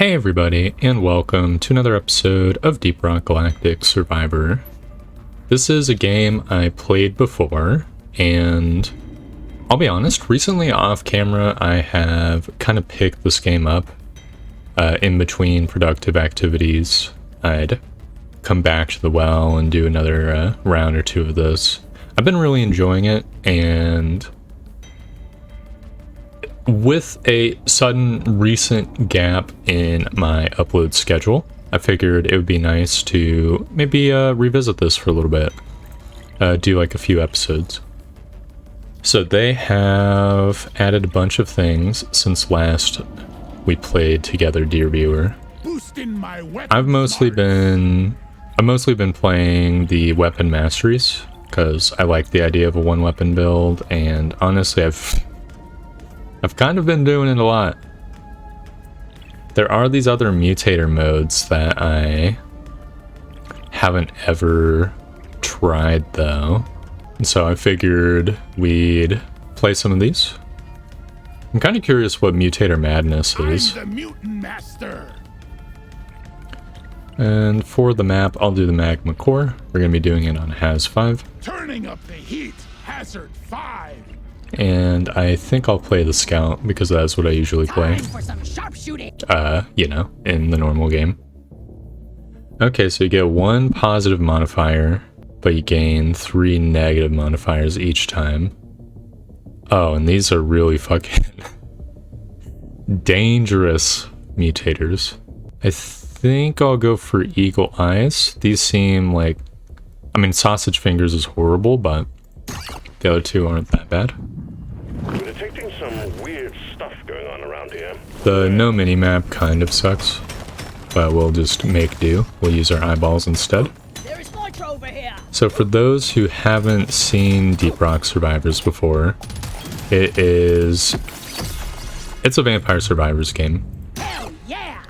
Hey everybody, and welcome to another episode of Deep Rock Galactic Survivor. This is a game I played before, and I'll be honest, recently off camera I have kind of picked this game up in between productive activities. I'd come back to the well and do another round or two of this. I've been really enjoying it, and with a sudden recent gap in my upload schedule, I figured it would be nice to maybe revisit this for a little bit, do like a few episodes. So they have added a bunch of things since last we played together, dear viewer. I've mostly been playing the weapon masteries because I like the idea of a one weapon build, and honestly I've kind of been doing it a lot. There are these other mutator modes that I haven't ever tried though, and so I figured we'd play some of these. I'm kind of curious what Mutator Madness is. I'm the Mutant Master. And for the map, I'll do the Magma Core. We're going to be doing it on Haz 5. Turning up the heat, Hazard 5. And I think I'll play the Scout because that's what I usually play. For some sharpshooting. You know, in the normal game. Okay, so you get 1 positive modifier, but you gain 3 negative modifiers each time. Oh, and these are really fucking dangerous mutators. I think I'll go for Eagle Eyes. These seem like, I mean, Sausage Fingers is horrible, but the other two aren't that bad. We're detecting some weird stuff going on around here. The no minimap kind of sucks, but we'll just make do. We'll use our eyeballs instead. There is nitro over here. So for those who haven't seen Deep Rock Survivors before, it's a Vampire Survivors game. Hell yeah.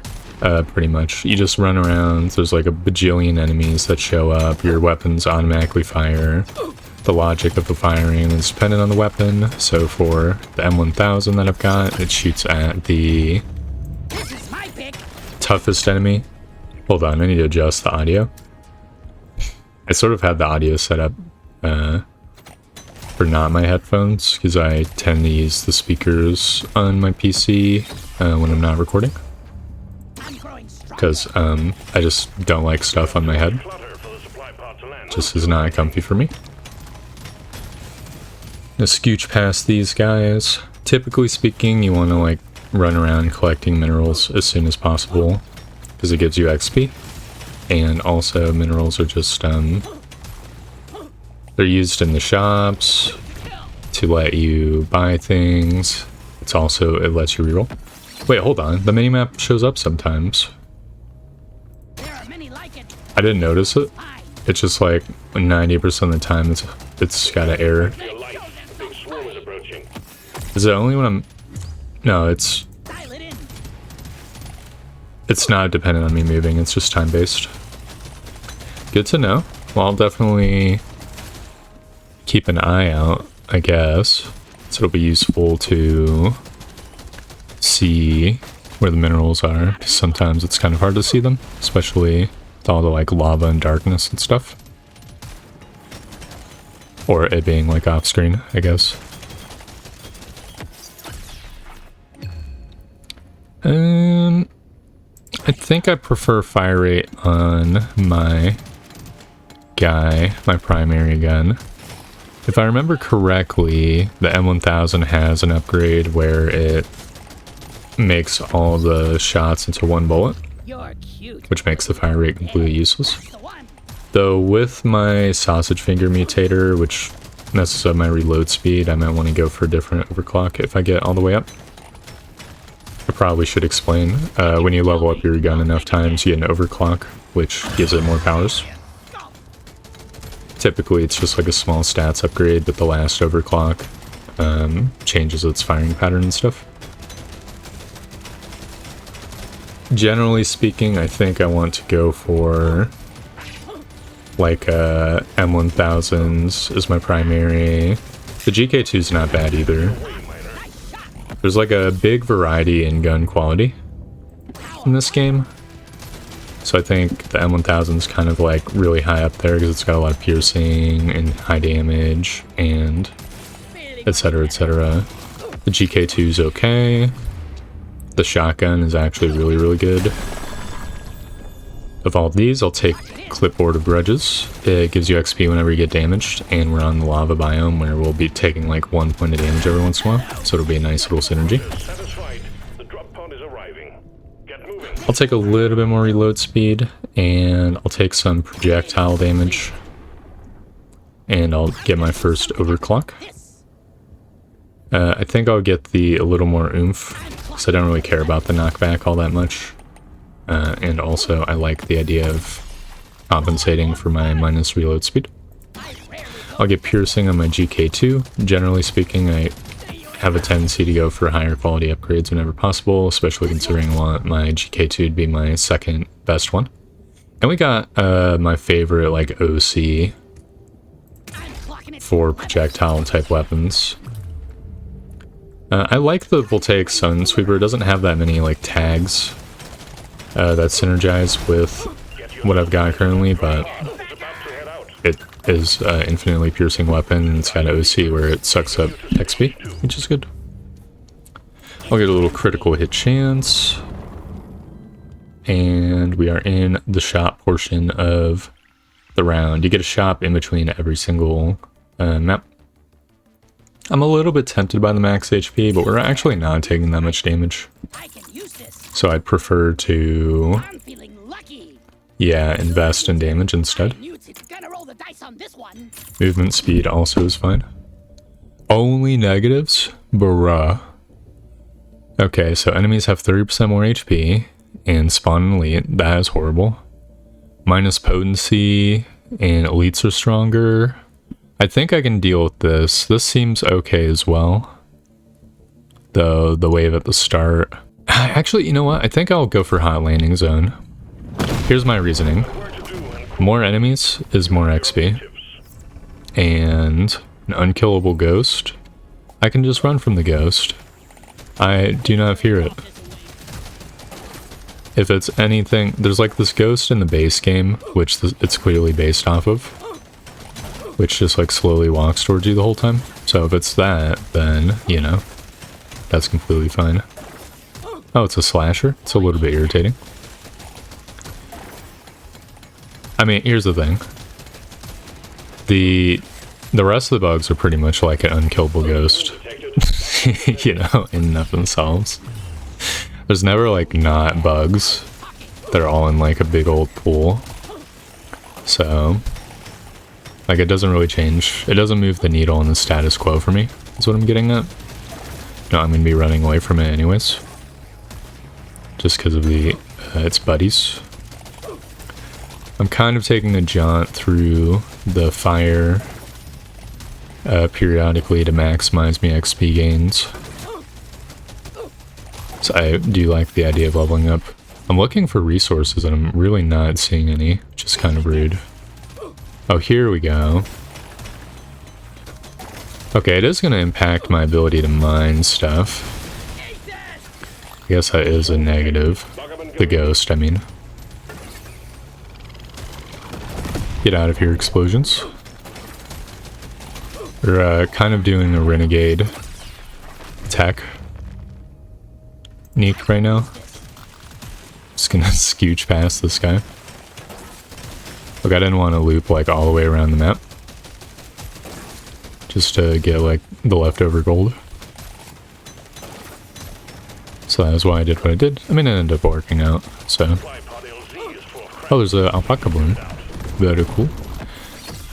Pretty much. You just run around, there's like a bajillion enemies that show up, your weapons automatically fire. The logic of the firing is dependent on the weapon, so for the M1000 that I've got, it shoots at the This is my pick. toughest enemy. Hold on, I need to adjust the audio. I sort of had the audio set up for not my headphones, because I tend to use the speakers on my PC when I'm not recording. Because I just don't like stuff on my head. Just is not comfy for me. To scooch past these guys. Typically speaking, you want to like run around collecting minerals as soon as possible because it gives you XP, and also minerals are just they're used in the shops to let you buy things. It lets you reroll. Wait, hold on, the minimap shows up sometimes. There are many like it. I didn't notice it. It's just like 90% of the time it's got an error. Is it only when I'm... No, it's not dependent on me moving, it's just time-based. Good to know. Well, I'll definitely keep an eye out, I guess. So it'll be useful to see where the minerals are, 'cause sometimes it's kind of hard to see them, especially with all the like lava and darkness and stuff. Or it being like off-screen, I guess. I think I prefer fire rate on my guy, my primary gun. If I remember correctly, the M1000 has an upgrade where it makes all the shots into 1 bullet, You're cute. which makes the fire rate completely useless. Though with my Sausage Finger mutator, which messes up my reload speed, I might want to go for a different overclock if I get all the way up. I probably should explain, when you level up your gun enough times, you get an overclock, which gives it more powers. Typically, it's just like a small stats upgrade, but the last overclock changes its firing pattern and stuff. Generally speaking, I think I want to go for like M1000s as my primary. The GK2 is not bad either. There's like a big variety in gun quality. in this game. So I think the M1000 is kind of like really high up there because it's got a lot of piercing and high damage and etc, etc. The GK2 is okay. The shotgun is actually really, really good. Of all of these, I'll take Clipboard of Grudges. It gives you XP whenever you get damaged, and we're on the lava biome where we'll be taking like 1 point of damage every once in a while, so it'll be a nice little synergy. Satisfied. The drop pod is arriving. Get moving. I'll take a little bit more reload speed, and I'll take some projectile damage, and I'll get my first overclock. I think I'll get a little more oomph, because I don't really care about the knockback all that much. And also, I like the idea of compensating for my minus reload speed. I'll get piercing on my GK2. Generally speaking, I have a tendency to go for higher quality upgrades whenever possible, especially considering I want my GK2 to be my second best one. And we got my favorite like OC for projectile type weapons. I like the Voltaic Sun Sweeper. It doesn't have that many like tags that synergize with what I've got currently, but it is an infinitely piercing weapon, and it's got OC where it sucks up XP, which is good. I'll get a little critical hit chance, and we are in the shop portion of the round. You get a shop in between every single map. I'm a little bit tempted by the max HP, but we're actually not taking that much damage. So I'd prefer to, yeah, invest in damage instead. Movement speed also is fine. Only negatives? Bruh. Okay, so enemies have 30% more HP and spawn an elite. That is horrible. Minus potency and elites are stronger. I think I can deal with this. This seems okay as well. The wave at the start. Actually, you know what? I think I'll go for hot landing zone. Here's my reasoning. More enemies is more XP. And an unkillable ghost. I can just run from the ghost. I do not fear it. If it's anything, there's like this ghost in the base game, which it's clearly based off of, which just like slowly walks towards you the whole time. So if it's that, then, you know, that's completely fine. Oh, it's a slasher? It's a little bit irritating. I mean, here's the thing. The rest of the bugs are pretty much like an unkillable ghost. You know, in and of themselves. There's never like not bugs. They're all in like a big old pool. So, like, it doesn't really change. It doesn't move the needle in the status quo for me, is what I'm getting at. No, I'm gonna be running away from it anyways. Just because of the its buddies. I'm kind of taking a jaunt through the fire periodically to maximize my XP gains. So I do like the idea of leveling up. I'm looking for resources and I'm really not seeing any, which is kind of rude. Oh, here we go. Okay, it is going to impact my ability to mine stuff. I guess that is a negative. The ghost, I mean. Get out of here, explosions. We're kind of doing a renegade tech neek right now. Just gonna scooch past this guy. Look, I didn't want to loop like all the way around the map. Just to get like the leftover gold. So that is why I did what I did. I mean, it ended up working out, so. Oh, there's an alpaca balloon. Very cool.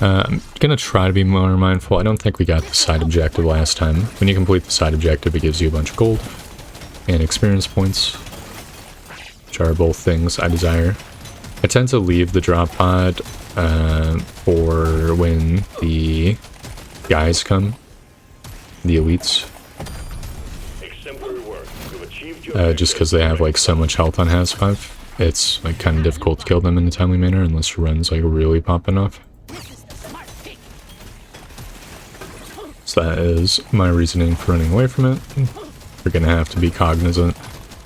I'm gonna try to be more mindful. I don't think we got the side objective last time. When you complete the side objective, it gives you a bunch of gold and experience points, which are both things I desire. I tend to leave the drop pod for when the guys come, the elites, just because they have like so much health on Has 5. It's like kind of difficult to kill them in a timely manner unless your run's like really popping off. So that is my reasoning for running away from it. We're gonna have to be cognizant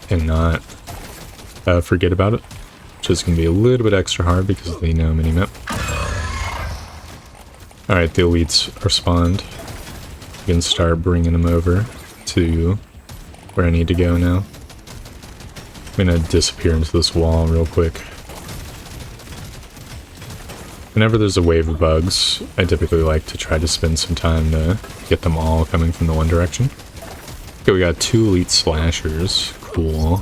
and not forget about it. Which is going to be a little bit extra hard because of the no minimap. Alright, the elites are spawned. We can start bringing them over to where I need to go now. I'm going to disappear into this wall real quick. Whenever there's a wave of bugs, I typically like to try to spend some time to get them all coming from the one direction. Okay, we got 2 elite slashers. Cool.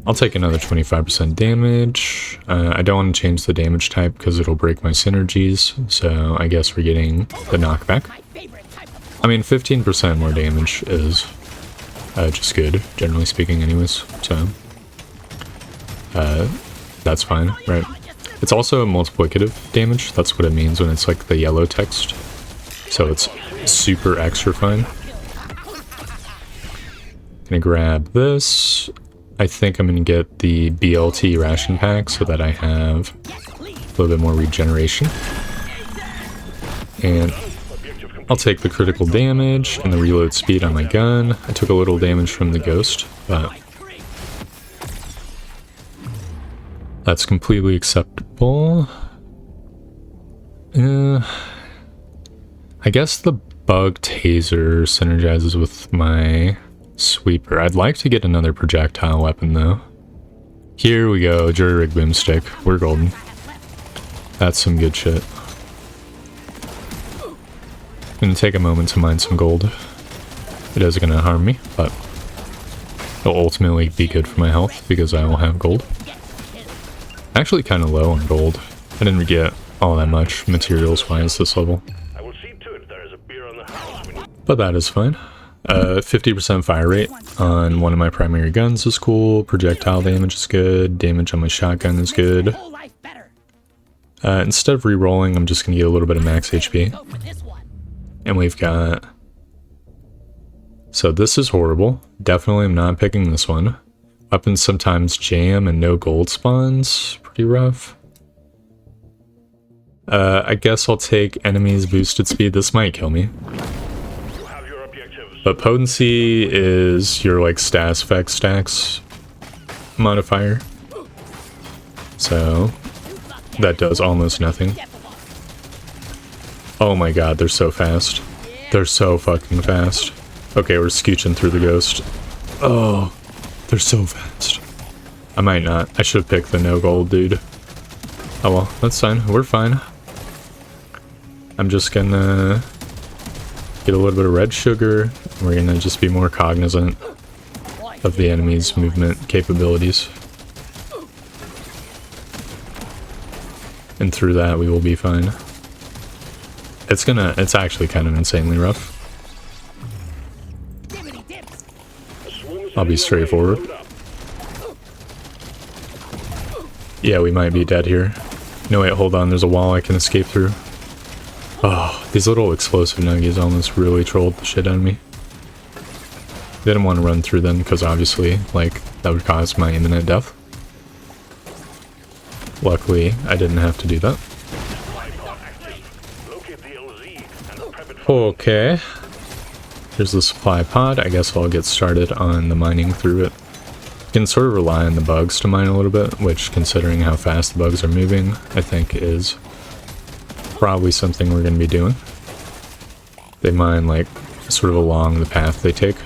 I'll take another 25% damage. I don't want to change the damage type because it'll break my synergies, so I guess we're getting the knockback. I mean, 15% more damage is just good, generally speaking anyways, so that's fine, right? It's also multiplicative damage, that's what it means when it's like the yellow text, so it's super extra fine. Gonna grab this. I think I'm gonna get the BLT ration pack so that I have a little bit more regeneration. And I'll take the critical damage and the reload speed on my gun. I took a little damage from the ghost, but that's completely acceptable. I guess the bug taser synergizes with my sweeper. I'd like to get another projectile weapon though. Here we go, jury rig boomstick. We're golden. That's some good shit. I'm gonna take a moment to mine some gold. It is gonna harm me, but it'll ultimately be good for my health because I will have gold. Actually kind of low on gold. I didn't get all that much materials wise this level. I will see to it there is a beer on the house when you... But that is fine. 50% fire rate on one of my primary guns is cool. Projectile damage is good. Damage on my shotgun is good. Instead of re-rolling, I'm just going to get a little bit of max HP. And we've got... So this is horrible. Definitely am not picking this one. Weapons sometimes jam and no gold spawns. Pretty rough. I guess I'll take enemies boosted speed. This might kill me. But potency is your like status effect stacks modifier. So that does almost nothing. Oh my god, they're so fast. They're so fucking fast. Okay, we're scooching through the ghost. Oh, they're so fast. I might not. I should have picked the no gold dude. Oh well, that's fine. We're fine. I'm just gonna get a little bit of red sugar. We're gonna just be more cognizant of the enemy's movement capabilities. And through that we will be fine. It's actually kind of insanely rough. I'll be straightforward. Yeah, we might be dead here. No, wait, hold on, there's a wall I can escape through. Oh, these little explosive nuggies almost really trolled the shit out of me. Didn't want to run through them because obviously, like, that would cause my imminent death. Luckily, I didn't have to do that. Okay. Here's the supply pod. I guess I'll get started on the mining through it. You can sort of rely on the bugs to mine a little bit, which, considering how fast the bugs are moving, I think is probably something we're going to be doing. They mine, like, sort of along the path they take,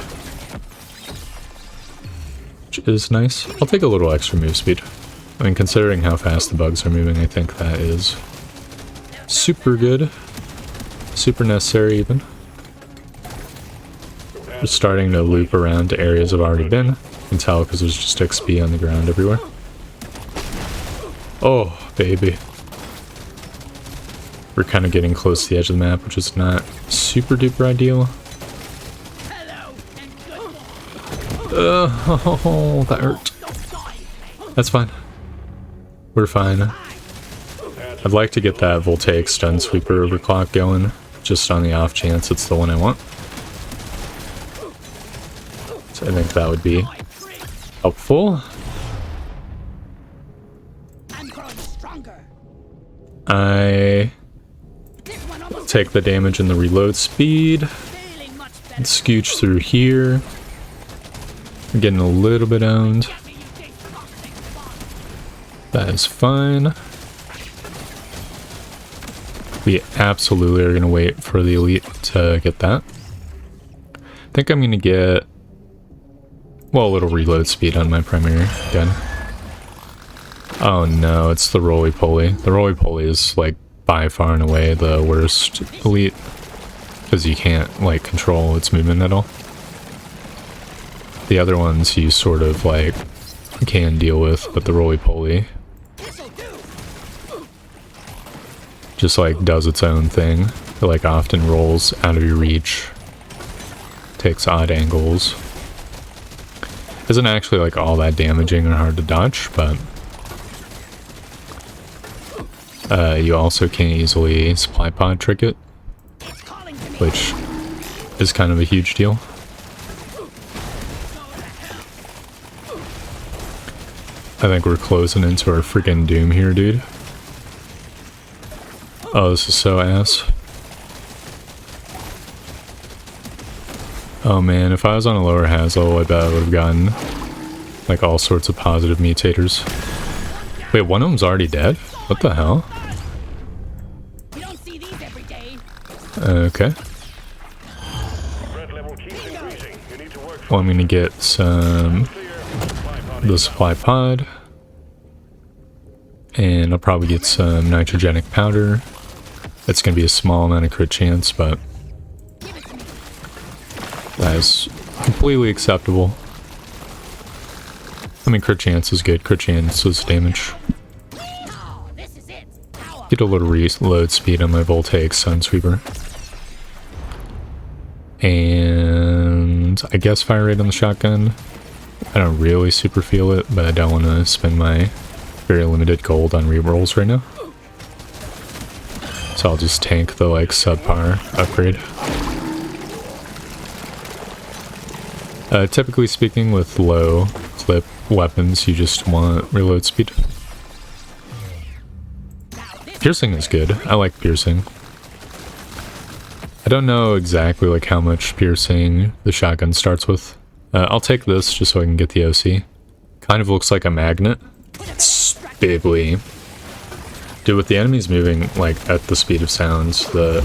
which is nice. I'll take a little extra move speed. I mean, considering how fast the bugs are moving, I think that is super good. Super necessary, even. Just starting to loop around to areas I've already been. You can tell because there's just XP on the ground everywhere. Oh, baby. We're kind of getting close to the edge of the map, which is not super duper ideal. Oh, that hurt. That's fine. We're fine. I'd like to get that voltaic stun sweeper overclock going, just on the off chance it's the one I want. So I think that would be helpful. I take the damage and the reload speed and scooch through here. I'm getting a little bit owned. That is fine. We absolutely are going to wait for the elite to get that. I think I'm going to get, well, a little reload speed on my primary gun. Oh no, it's the roly-poly. The roly-poly is, like, by far and away the worst elite. Because you can't, like, control its movement at all. The other ones you sort of, like, can deal with, but the roly-poly just, like, does its own thing. It, like, often rolls out of your reach. Takes odd angles. Isn't actually, like, all that damaging or hard to dodge, but you also can't easily supply pod trick it, which is kind of a huge deal. I think we're closing into our freaking doom here, dude. Oh, this is so ass. Oh man, if I was on a lower Haz level, I bet I would have gotten, like, all sorts of positive mutators. Wait, one of them's already dead? What the hell? You don't see these every day. Okay. Red level keeps increasing. You need to work Well, I'm gonna get some the supply pod, and I'll probably get some nitrogenic powder. It's gonna be a small amount of crit chance, but that is completely acceptable. I mean, crit chance is good. Crit chance is damage. Oh, this is it. Power. Get a little reload speed on my voltaic sunsweeper. And I guess fire rate on the shotgun. I don't really super feel it, but I don't want to spend my very limited gold on rerolls right now. So I'll just tank the, like, subpar upgrade. Typically speaking, with low clip weapons, you just want reload speed. Piercing is good. I like piercing. I don't know exactly, like, how much piercing the shotgun starts with. I'll take this just so I can get the OC. Kind of looks like a magnet. Spibly. Dude, with the enemies moving, like, at the speed of sounds, the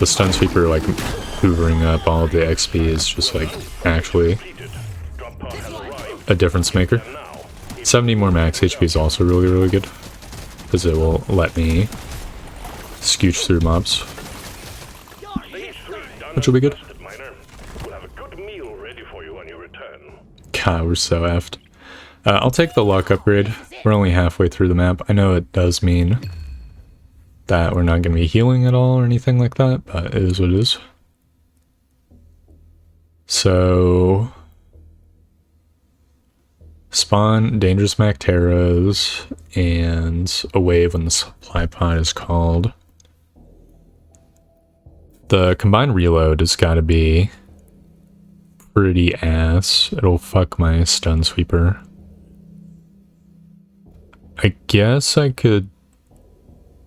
stun sweeper, like, hoovering up all of the XP is just, like, actually a difference maker. 70 more max HP is also really, really good, because it will let me scooch through mobs, which will be good. We'll have a good meal ready for you when you return. God, we're so effed. I'll take the luck upgrade. We're only halfway through the map. I know it does mean that we're not going to be healing at all or anything like that, but it is what it is. So, spawn dangerous Macteras and a wave when the supply pod is called. The combined reload has got to be pretty ass. It'll fuck my stun sweeper. I guess I could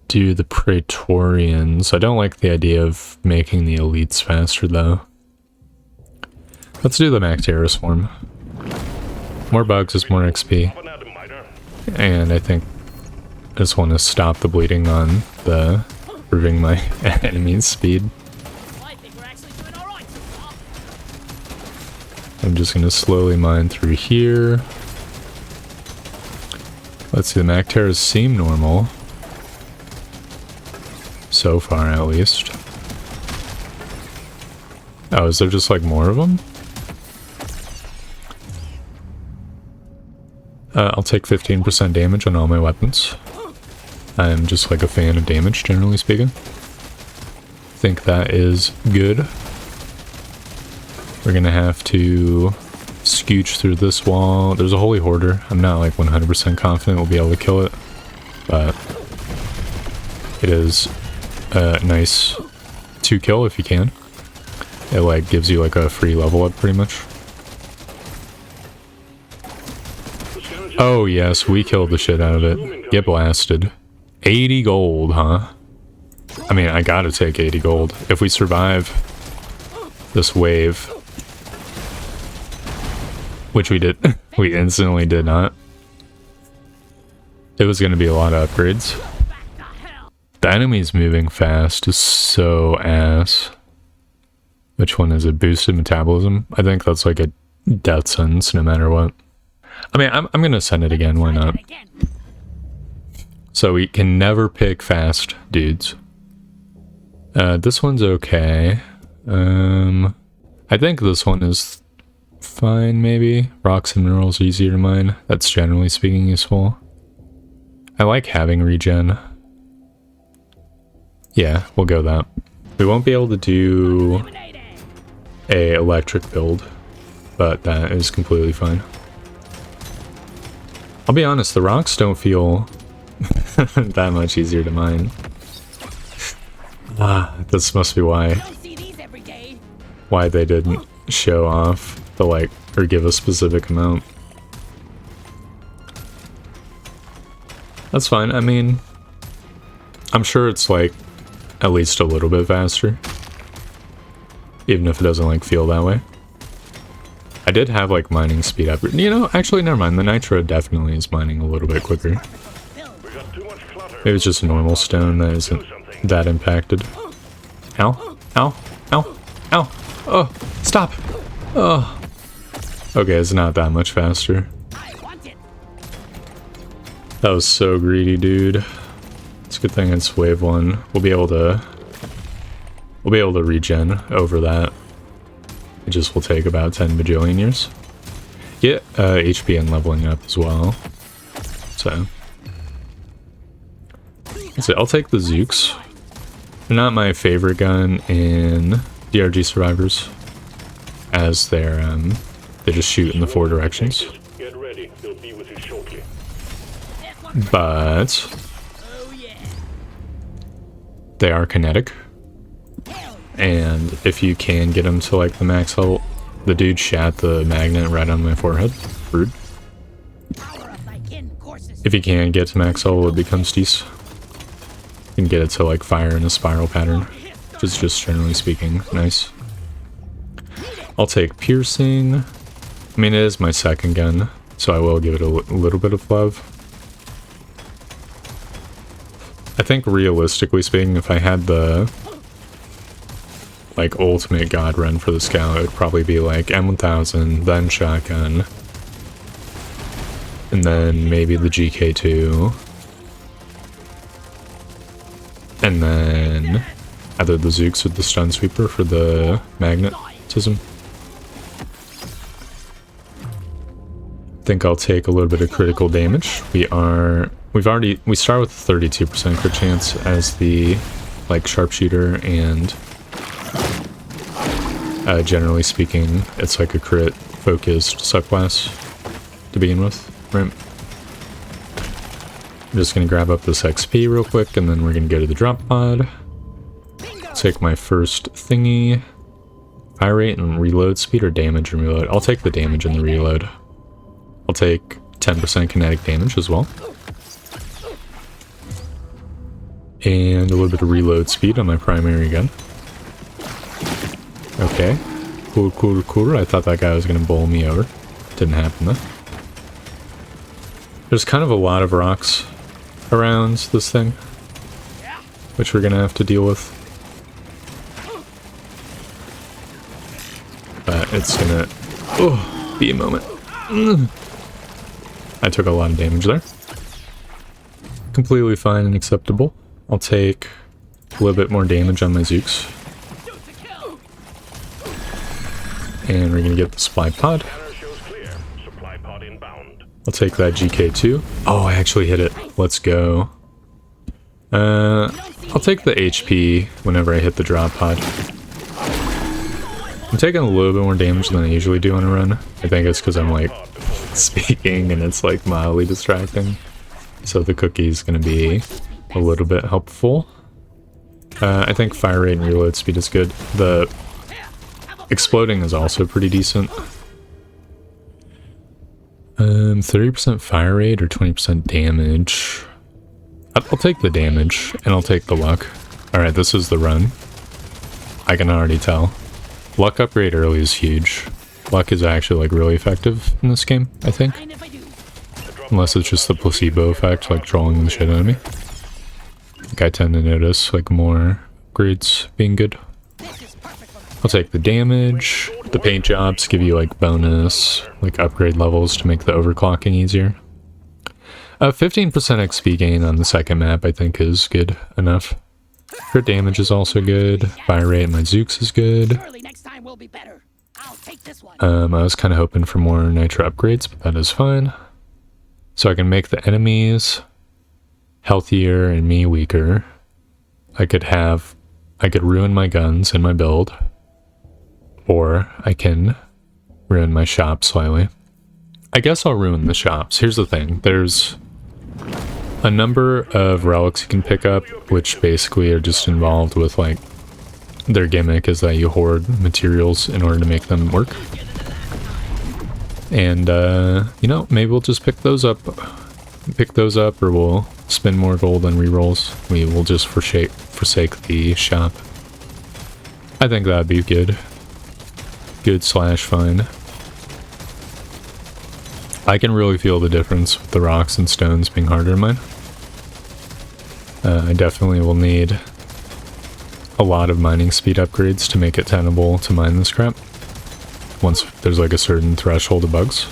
do the Praetorians. I don't like the idea of making the elites faster, though. Let's do the Mactera Swarm. More bugs is more XP. And I think I just want to stop the bleeding on the improving my enemy's speed. I'm just going to slowly mine through here. Let's see, the Macteras seem normal. So far, at least. Oh, is there just, like, more of them? I'll take 15% damage on all my weapons. I'm just, like, a fan of damage, generally speaking. Think that is good. We're gonna have to scooch through this wall. There's a Holy Hoarder. I'm not, like, 100% confident we'll be able to kill it, but it is nice to kill if you can. It, like, gives you, like, a free level up, pretty much. Oh, yes, we killed the shit out of it. Get blasted. 80 gold, huh? I mean, I gotta take 80 gold. If we survive this wave, which we did, we instantly did not. It was going to be a lot of upgrades. The enemies moving fast is so ass. Which one is it? Boosted metabolism? I think that's like a death sentence no matter what. I mean, I'm going to send it again. Why not? So we can never pick fast dudes. This one's okay. I think this one is fine, maybe. Rocks and minerals are easier to mine. That's generally speaking useful. I like having regen. Yeah, we'll go that. We won't be able to do a electric build, but that is completely fine. I'll be honest, the rocks don't feel that much easier to mine. This must be why they didn't show off the like, or give a specific amount. That's fine. I mean, I'm sure it's like at least a little bit faster, even if it doesn't like feel that way. I did have like mining speed up. You know, actually, never mind. The nitro definitely is mining a little bit quicker. Maybe it's just a normal stone that isn't that impacted. Ow! Ow! Ow! Ow! Oh! Stop! Oh! Okay, it's not that much faster. That was so greedy, dude. It's a good thing it's wave 1. We'll be able to regen over that. It just will take about 10 bajillion years. Get HP and leveling up as well. So that's it. I'll take the Zooks. They're not my favorite gun in DRG Survivors, as they're they just shoot in the 4 directions. Get ready. They'll be with you shortly. But they are kinetic, and if you can get them to like the max level, the dude shat the magnet right on my forehead. Rude. If you can get to max level, it becomes decent. You can get it to like fire in a spiral pattern, which is just generally speaking nice. I'll take piercing. I mean, it is my second gun, so I will give it a little bit of love. I think realistically speaking, if I had the like ultimate god run for the scout, it would probably be like M1000, then shotgun, and then maybe the GK2, and then either the Zooks with the stun sweeper for the magnetism. I think I'll take a little bit of critical damage. We start with a 32% crit chance as the like sharpshooter, and generally speaking, it's like a crit focused subclass to begin with, right? I'm just gonna grab up this XP real quick, and then we're gonna go to the drop pod. Take my first thingy. Fire rate and reload speed, or damage and reload? I'll take the damage and the reload. I'll take 10% kinetic damage as well. And a little bit of reload speed on my primary gun. Okay. Cool, cool, cool. I thought that guy was going to bowl me over. Didn't happen though. There's kind of a lot of rocks around this thing, which we're going to have to deal with. But it's going to be a moment. I took a lot of damage there. Completely fine and acceptable. I'll take a little bit more damage on my Zooks. And we're gonna get the supply pod. I'll take that GK2. Oh, I actually hit it. Let's go. I'll take the HP whenever I hit the drop pod. I'm taking a little bit more damage than I usually do on a run. I think it's because I'm like speaking and it's like mildly distracting. So the cookie's gonna be a little bit helpful. I think fire rate and reload speed is good. The exploding is also pretty decent. 30% fire rate or 20% damage. I'll take the damage, and I'll take the luck. Alright, this is the run. I can already tell. Luck upgrade early is huge. Luck is actually like really effective in this game, I think. Unless it's just the placebo effect, like drawing the shit out of me. Like I tend to notice like more upgrades being good. I'll take the damage. The paint jobs give you like bonus, like upgrade levels to make the overclocking easier. 15% XP gain on the second map I think is good enough. Crit damage is also good. Fire rate in my Zooks is good. Surely next time will be better. I'll take this one. I was kind of hoping for more nitro upgrades, but that is fine. So I can make the enemies healthier and me weaker. I could ruin my guns and my build. Or I can ruin my shop slightly. I guess I'll ruin the shops. Here's the thing. There's a number of relics you can pick up, which basically are just involved with, like, their gimmick is that you hoard materials in order to make them work. And, you know, maybe we'll just pick those up. Or we'll spend more gold on rerolls. We will just forsake the shop. I think that'd be good. Good/fine. I can really feel the difference with the rocks and stones being harder in mine. I definitely will need a lot of mining speed upgrades to make it tenable to mine this crap. Once there's like a certain threshold of bugs.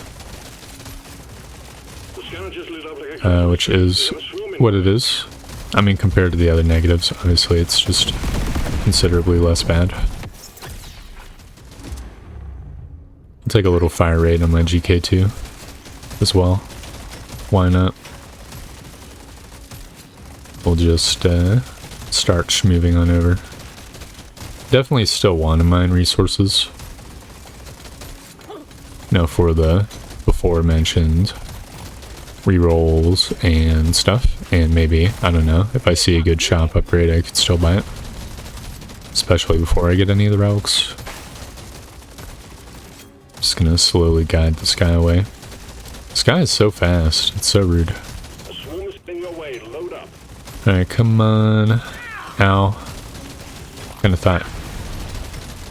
Which is what it is. I mean, compared to the other negatives, obviously it's just considerably less bad. I'll take a little fire rate on my GK2 as well. Why not? We'll just start schmoving on over. Definitely still want to mine resources. No, for the before mentioned rerolls and stuff. And maybe, I don't know, if I see a good shop upgrade, I could still buy it. Especially before I get any of the relics. Just gonna slowly guide this guy away. This guy is so fast. It's so rude. Alright, come on. Ow. Kinda thought...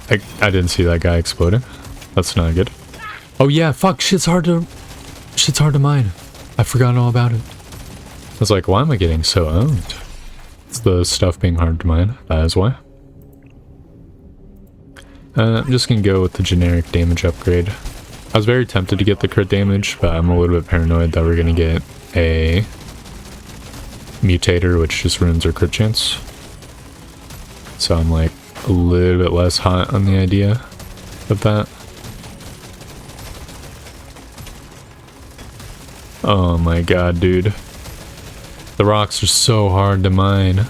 I didn't see that guy exploding. That's not good. Oh yeah, fuck, shit's hard to mine. I forgot all about it. I was like, why am I getting so owned? It's the stuff being hard to mine. That is why. I'm just gonna go with the generic damage upgrade. I was very tempted to get the crit damage, but I'm a little bit paranoid that we're gonna get a mutator, which just ruins our crit chance. So I'm like a little bit less hot on the idea of that. Oh my god, dude. The rocks are so hard to mine.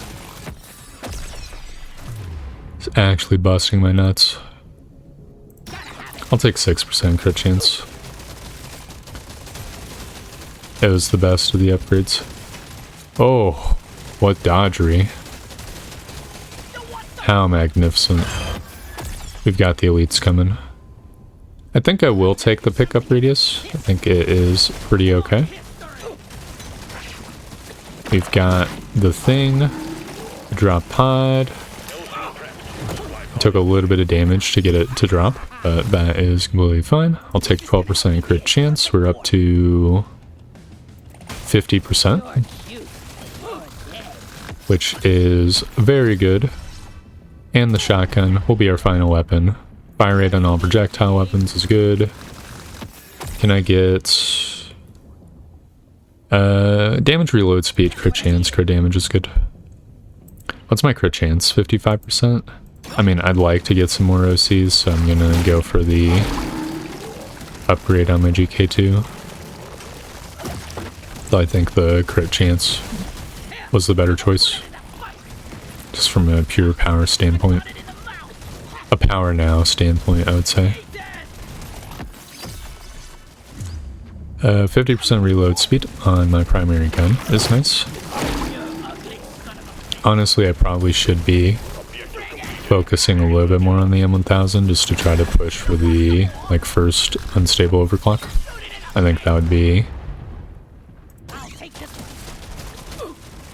It's actually busting my nuts. I'll take 6% crit chance. It was the best of the upgrades. Oh, what dodgery. How magnificent. We've got the elites coming. I think I will take the pickup radius. I think it is pretty okay. We've got the thing. Drop pod. Took a little bit of damage to get it to drop, but that is completely fine. I'll take 12% crit chance. We're up to 50%, which is very good. And the shotgun will be our final weapon. Fire rate on all projectile weapons is good. Can I get... damage reload speed, crit chance, crit damage is good. What's my crit chance? 55%? I mean, I'd like to get some more OCs, so I'm gonna go for the upgrade on my GK2. Though I think the crit chance was the better choice. Just from a pure power standpoint. A power now standpoint, I would say. 50% reload speed on my primary gun is nice. Honestly, I probably should be focusing a little bit more on the M1000 just to try to push for the like first unstable overclock. I think that would be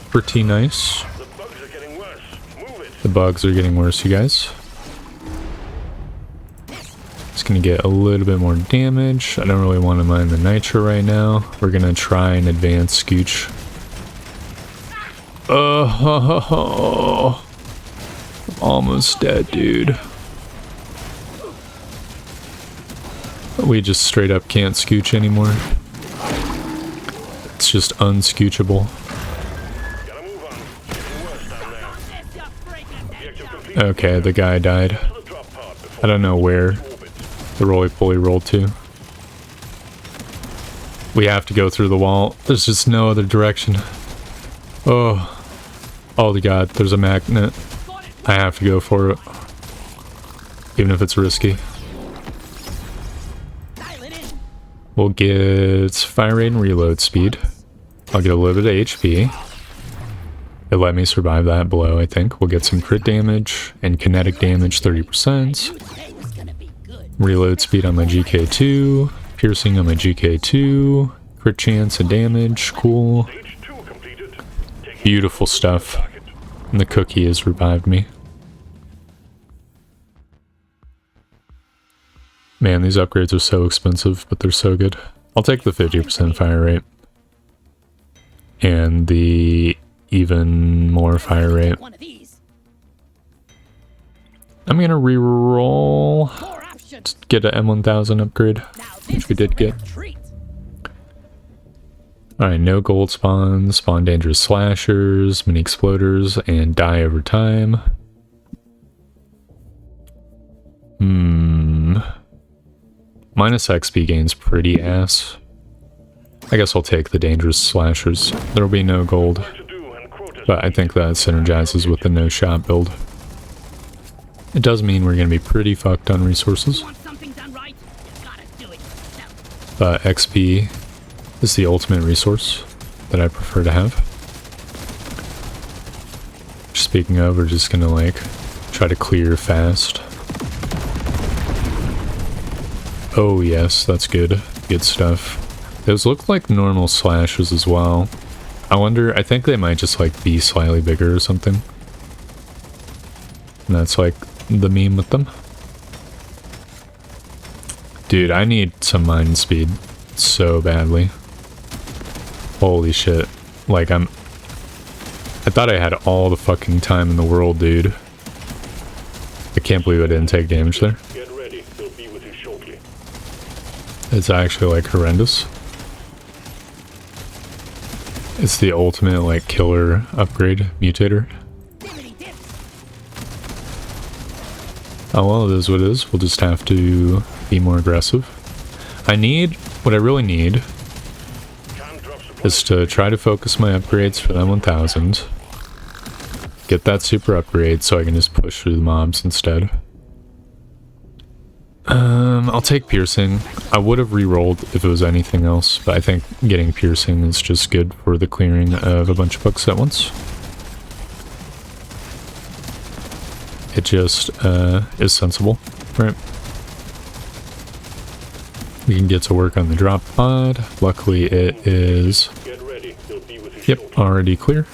pretty nice. The bugs are getting worse, you guys. Just gonna get a little bit more damage. I don't really want to mine the nitro right now. We're gonna try and advance Scooch. I'm almost dead, dude. We just straight up can't Scooch anymore. It's just unscoochable. Okay, the guy died. I don't know where the roly-poly rolled to. We have to go through the wall. There's just no other direction. Oh god, there's a magnet. I have to go for it. Even if it's risky. We'll get fire rate and reload speed. I'll get a little bit of HP. It let me survive that blow, I think. We'll get some crit damage and kinetic damage 30%. Reload speed on my GK2. Piercing on my GK2. Crit chance and damage. Cool. Beautiful stuff. And the cookie has revived me. Man, these upgrades are so expensive, but they're so good. I'll take the 50% fire rate. And the even more fire rate. I'm gonna re-roll to get an M1000 upgrade, which we did get. Alright, no gold spawns, spawn dangerous slashers, mini exploders, and die over time. Minus XP gain's pretty ass. I guess I'll take the dangerous slashers. There'll be no gold. But I think that synergizes with the no shot build. It does mean we're gonna be pretty fucked on resources. But XP is the ultimate resource that I prefer to have. Speaking of, we're just gonna like try to clear fast. Oh yes, that's good. Good stuff. Those look like normal slashes as well. I wonder, I think they might just like be slightly bigger or something. And that's like the meme with them. Dude, I need some mine speed so badly. Holy shit. Like I thought I had all the fucking time in the world, dude. I can't believe I didn't take damage there. Get ready. They'll be with you shortly. It's actually like horrendous. It's the ultimate like killer upgrade mutator. Oh well, it is what it is. We'll just have to be more aggressive. What I really need is to try to focus my upgrades for that 1000. Get that super upgrade so I can just push through the mobs instead. I'll take piercing. I would have re-rolled if it was anything else, but I think getting piercing is just good for the clearing of a bunch of books at once. It just is sensible, right? We can get to work on the drop pod. Luckily it is, yep, already clear.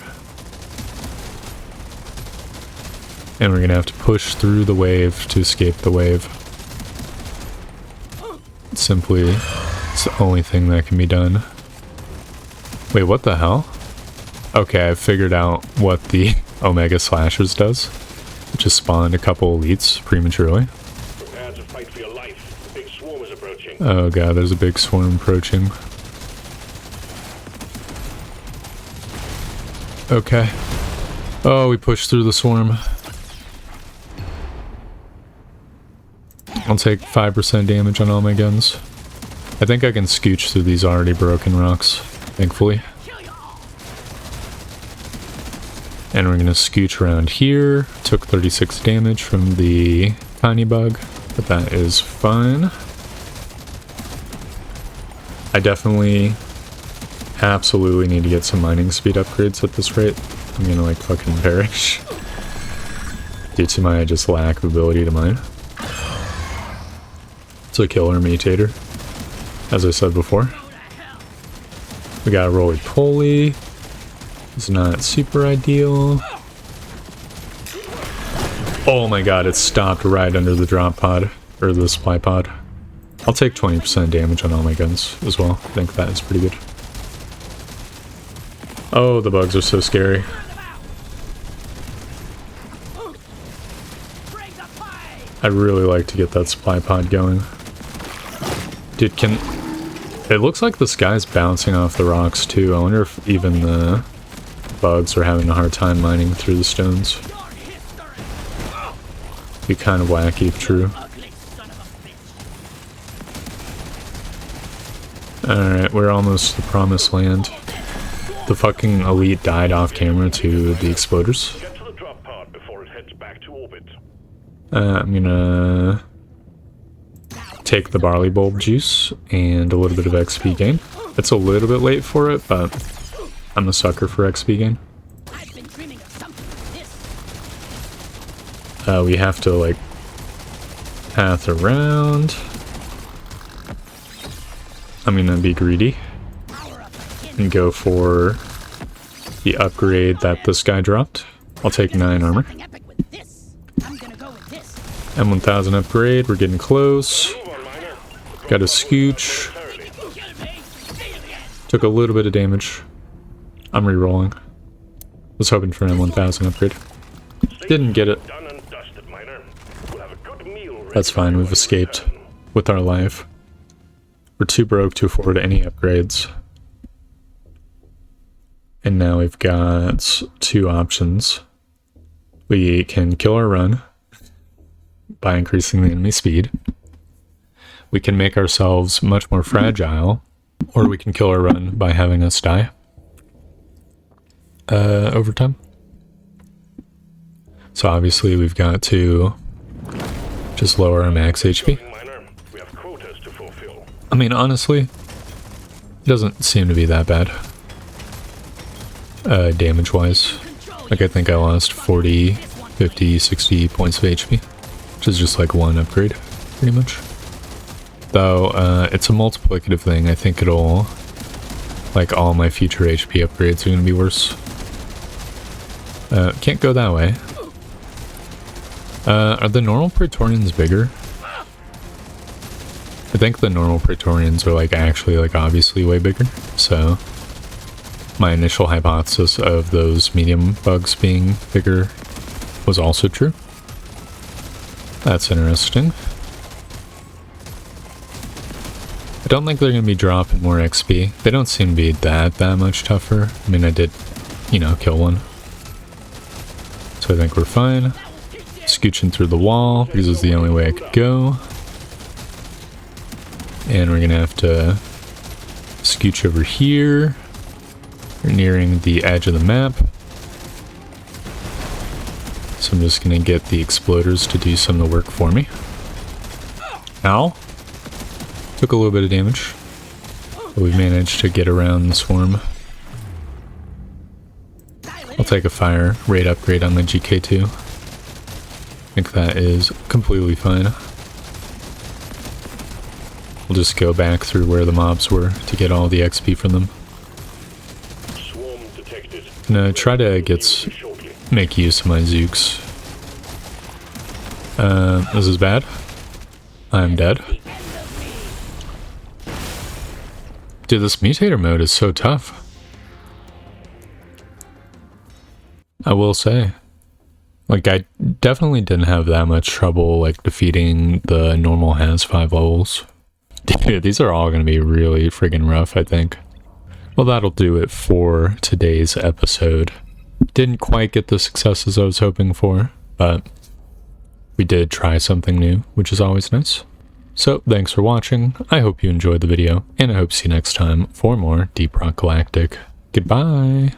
And we're gonna have to push through the wave to escape the wave. Simply, it's the only thing that can be done. Wait, what the hell? Okay, I figured out what the Omega Slashers does. It just spawned a couple elites prematurely. Prepare to fight for your life. The big swarm is approaching. Oh god, there's a big swarm approaching. Okay. Oh, we pushed through the swarm. I'll take 5% damage on all my guns. I think I can scooch through these already broken rocks, thankfully. And we're gonna scooch around here. Took 36 damage from the tiny bug, but that is fine. I definitely, absolutely need to get some mining speed upgrades at this rate. I'm gonna like fucking perish due to my just lack of ability to mine. It's a killer mutator, as I said before. We got a roly-poly. It's not super ideal. Oh my god, it stopped right under the drop pod, or the supply pod. I'll take 20% damage on all my guns as well. I think that is pretty good. Oh, the bugs are so scary. I really like to get that supply pod going. Dude, it looks like the sky's bouncing off the rocks too. I wonder if even the bugs are having a hard time mining through the stones. Be kind of wacky if true. Alright, we're almost to the promised land. The fucking elite died off camera to the exploders. Get to the drop pod before it heads back to orbit. I'm gonna take the barley bulb juice and a little bit of XP gain. It's a little bit late for it, but I'm a sucker for XP gain. We have to like path around. I'm gonna be greedy and go for the upgrade that this guy dropped. I'll take 9 armor. M1000 upgrade, we're getting close. Got a scooch. Took a little bit of damage. I'm re-rolling. Was hoping for an M1000 upgrade. Didn't get it. That's fine, we've escaped with our life. We're too broke to afford any upgrades. And now we've got 2 options. We can kill or run by increasing the enemy speed. We can make ourselves much more fragile, or we can kill or run by having us die. Over time. So obviously we've got to just lower our max HP. I mean, honestly, it doesn't seem to be that bad. Damage-wise. Like, I think I lost 40, 50, 60 points of HP. Which is just like 1 upgrade, pretty much. Though, it's a multiplicative thing. I think it'll... Like, all my future HP upgrades are gonna be worse. Can't go that way. Are the normal Praetorians bigger? I think the normal Praetorians are like actually like obviously way bigger, so my initial hypothesis of those medium bugs being bigger was also true. That's interesting. I don't think they're going to be dropping more XP. They don't seem to be that much tougher. I mean, I did, you know, kill one. So I think we're fine. Scooching through the wall because it's the only way I could go. And we're gonna have to scooch over here. We're nearing the edge of the map. So I'm just gonna get the exploders to do some of the work for me. Ow. Took a little bit of damage. But we managed to get around the swarm. I'll take a fire rate upgrade on the GK2. I think that is completely fine. We'll just go back through where the mobs were to get all the XP from them. Gonna try to make use of my Zooks. This is bad. I'm dead. Dude, this mutator mode is so tough. I will say. Like, I definitely didn't have that much trouble, like, defeating the normal has 5 levels. Dude, these are all going to be really friggin' rough, I think. Well, that'll do it for today's episode. Didn't quite get the successes I was hoping for, but we did try something new, which is always nice. So, thanks for watching. I hope you enjoyed the video, and I hope to see you next time for more Deep Rock Galactic. Goodbye!